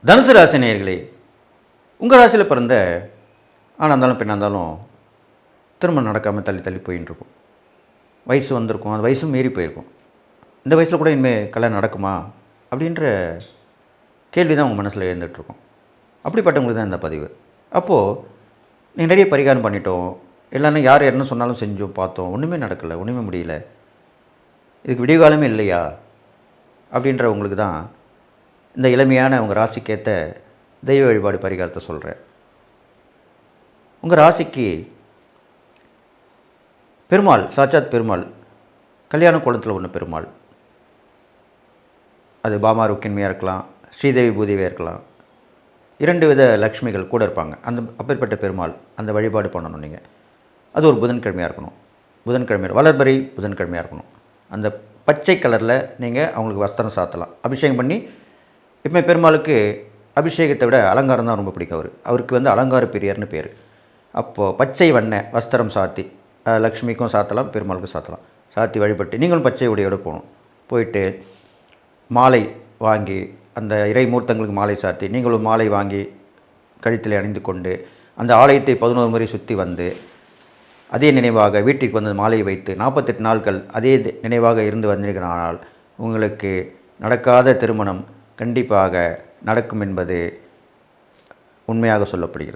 தனுசு ராசி நேயர்களே, உங்கள் ராசியில் பிறந்த ஆணாக இருந்தாலும் பெண்ணாக இருந்தாலும் திருமணம் நடக்காமல் தள்ளி தள்ளி போயின்னு இருக்கும். வயசு வந்திருக்கும், அந்த வயசும் மீறி போயிருக்கும். இந்த வயசில் கூட இனிமேல் கல்யாணம் நடக்குமா அப்படின்ற கேள்வி தான் உங்கள் மனசில் எழுந்துகிட்ருக்கும். அப்படிப்பட்டவங்களுக்கு தான் இந்த பதிவு. அப்போது நீங்கள் நிறைய பரிகாரம் பண்ணிட்டோம், எல்லாரும் யார் என்ன சொன்னாலும் செஞ்சோம், பார்த்தோம், ஒன்றுமே நடக்கலை, ஒன்றுமே முடியல, இதுக்கு விடிவுகாலமே இல்லையா அப்படின்றவங்களுக்கு தான் இந்த எளிமையான உங்கள் ராசிக்கேற்ற தெய்வ வழிபாடு பரிகாரத்தை சொல்கிறேன். உங்கள் ராசிக்கு பெருமாள், சாட்சாத் பெருமாள், கல்யாண கோலத்தில் ஒன்று பெருமாள், அது பாமா ருக்கின்மையாக இருக்கலாம், ஸ்ரீதேவி பூதேவியாக இருக்கலாம், 2 வித லக்ஷ்மிகள் கூட இருப்பாங்க. அந்த அப்பேற்பட்ட பெருமாள் அந்த வழிபாடு பண்ணணும். நீங்கள் அது ஒரு புதன்கிழமையாக இருக்கணும். புதன்கிழமையாக வளர்பறை புதன்கிழமையாக இருக்கணும். அந்த பச்சை கலரில் நீங்கள் அவங்களுக்கு வஸ்திரம் சாத்தலாம், அபிஷேகம் பண்ணி. இப்போ பெருமாளுக்கு அபிஷேகத்தை விட அலங்காரம் தான் ரொம்ப பிடிக்கும். அவருக்கு அலங்கார பிரியர்னு பேர். அப்போது பச்சை வண்ண வஸ்திரம் சாத்தி லக்ஷ்மிக்கும் சாத்தலாம், பெருமாளுக்கும் சாத்தலாம். சாத்தி வழிபட்டு நீங்களும் பச்சை உடையோடு போகணும். போயிட்டு மாலை வாங்கி அந்த இறை மூர்த்தங்களுக்கு மாலை சாத்தி நீங்களும் மாலை வாங்கி கழுத்தில் அணிந்து கொண்டு அந்த ஆலயத்தை 11 முறை சுற்றி வந்து அதே நினைவாக வீட்டிற்கு வந்து மாலையை வைத்து 48 நாட்கள் அதே நினைவாக இருந்து வந்தீர்களானால் உங்களுக்கு நடக்காத திருமணம் கண்டிப்பாக நடக்கும் என்பது உண்மையாக சொல்லப்படுகிறது.